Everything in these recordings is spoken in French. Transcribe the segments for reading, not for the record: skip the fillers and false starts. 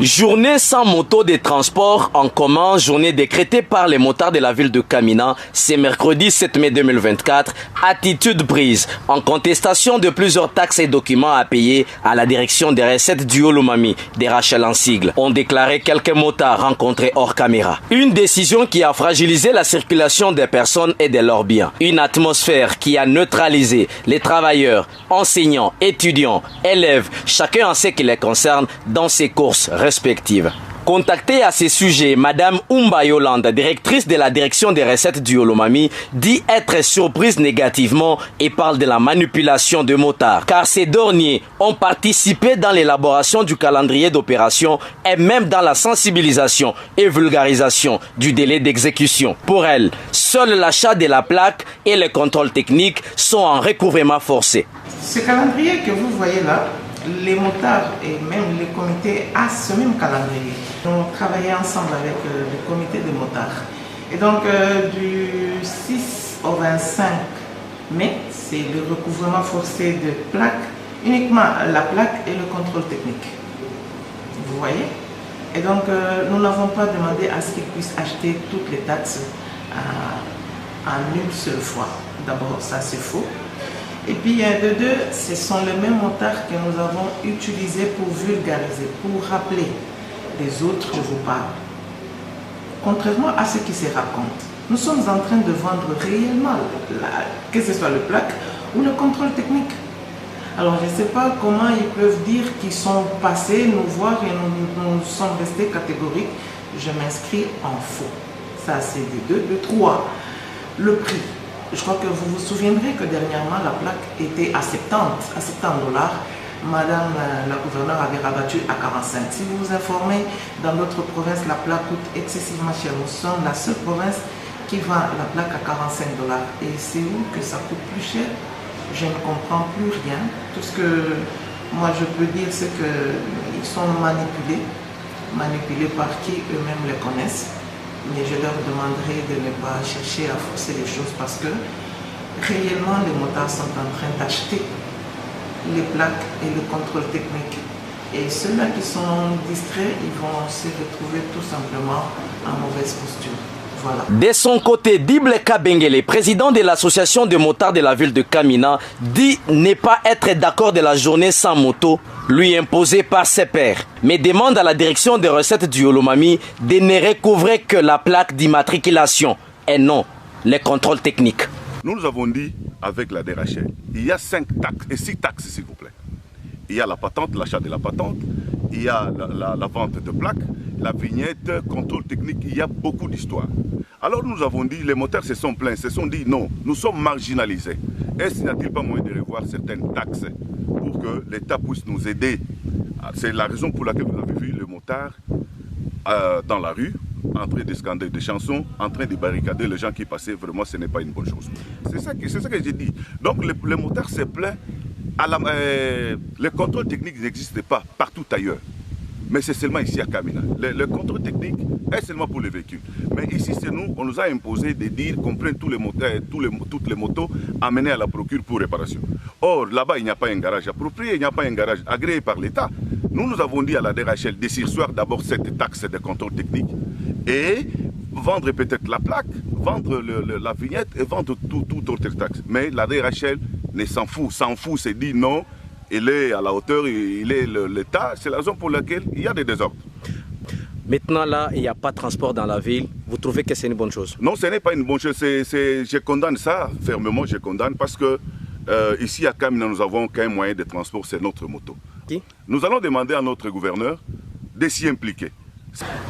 Journée sans moto de transport en commun, journée décrétée par les motards de la ville de Kamina. C'est mercredi 7 mai 2024. Attitude prise en contestation de plusieurs taxes et documents à payer à la direction des recettes du Olomami, des Rachel en sigle, ont déclaré quelques motards rencontrés hors caméra. Une décision qui a fragilisé la circulation des personnes et de leurs biens. Une atmosphère qui a neutralisé les travailleurs, enseignants, étudiants, élèves, chacun en ce qui les concerne dans ses courses respectives. Contactée à ce sujet, Madame Oumba Yolande, directrice de la direction des recettes du Olomami, dit être surprise négativement et parle de la manipulation de motards, car ces derniers ont participé dans l'élaboration du calendrier d'opération et même dans la sensibilisation et vulgarisation du délai d'exécution. Pour elle, seul l'achat de la plaque et le contrôle technique sont en recouvrement forcé. Ce calendrier que vous voyez là, les motards et même les comités ont ce même calendrier. On travaillait ensemble avec le comité des motards. Et donc du 6 au 25 mai, c'est le recouvrement forcé de plaques, uniquement la plaque et le contrôle technique. Vous voyez? Et donc nous n'avons pas demandé à ce qu'ils puissent acheter toutes les taxes en une seule fois. D'abord, ça c'est faux. Et puis, de deux, ce sont les mêmes motards que nous avons utilisés pour vulgariser, pour rappeler les autres que vous parlez. Contrairement à ce qui se raconte, nous sommes en train de vendre réellement, que ce soit le plaque ou le contrôle technique. Alors, je ne sais pas comment ils peuvent dire qu'ils sont passés nous voir et nous sommes restés catégoriques. Je m'inscris en faux. Ça, c'est de deux. De trois, le prix. Je crois que vous vous souviendrez que dernièrement, la plaque était à 70 $. Madame la gouverneure avait rabattu à 45. Si vous vous informez, dans d'autres provinces, la plaque coûte excessivement cher. Nous sommes la seule province qui vend la plaque à 45 $. Et c'est où que ça coûte plus cher? Je ne comprends plus rien. Tout ce que moi je peux dire, c'est qu'ils sont manipulés par qui eux-mêmes les connaissent. Mais je leur demanderai de ne pas chercher à forcer les choses parce que réellement les motards sont en train d'acheter les plaques et le contrôle technique. Et ceux-là qui sont distraits, ils vont se retrouver tout simplement en mauvaise posture. Voilà. De son côté, Dible Kabengele, président de l'association de motards de la ville de Kamina, dit ne pas être d'accord de la journée sans moto, lui imposée par ses pairs, mais demande à la direction des recettes du Olomami de ne recouvrer que la plaque d'immatriculation et non les contrôles techniques. Nous avons dit avec la DRHL, il y a 6 taxes s'il vous plaît. Il y a la patente, l'achat de la patente, il y a la vente de plaques, la vignette, contrôle technique, il y a beaucoup d'histoires. Alors nous avons dit, les motards se sont plaints, se sont dit non, nous sommes marginalisés. Est-ce qu'il n'y a-t-il pas moyen de revoir certaines taxes pour que l'État puisse nous aider? C'est la raison pour laquelle vous avez vu les motards dans la rue, en train de scander des chansons, en train de barricader les gens qui passaient. Vraiment, ce n'est pas une bonne chose. C'est ça que j'ai dit. Donc les motards se plaignent. Le contrôle technique n'existe pas partout ailleurs. Mais c'est seulement ici à Kamina. Le contrôle technique est seulement pour les véhicules. Mais ici, c'est nous, on nous a imposé de dire qu'on prenne tous les moteurs, toutes les motos amenées à la procure pour réparation. Or, là-bas, il n'y a pas un garage approprié, il n'y a pas un garage agréé par l'État. Nous avons dit à la DRHL de surseoir d'abord cette taxe de contrôle technique et vendre peut-être la plaque, vendre la vignette et vendre toute autre taxe. Mais la DRHL ne s'en fout, c'est dit non. Il est à la hauteur, il est l'État, c'est la raison pour laquelle il y a des désordres. Maintenant là, il n'y a pas de transport dans la ville, vous trouvez que c'est une bonne chose? Non, ce n'est pas une bonne chose, je condamne ça, fermement je condamne, parce que ici à Kamina, nous avons qu'un moyen de transport, c'est notre moto. Qui? Nous allons demander à notre gouverneur de s'y impliquer.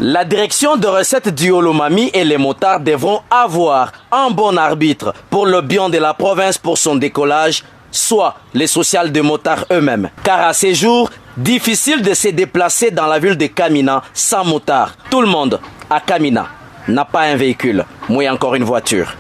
La direction de recettes du Olomami et les motards devront avoir un bon arbitre pour le bien de la province pour son décollage, soit les social de motards eux-mêmes. Car à ces jours, difficile de se déplacer dans la ville de Kamina sans motard. Tout le monde à Kamina n'a pas un véhicule, moins encore une voiture.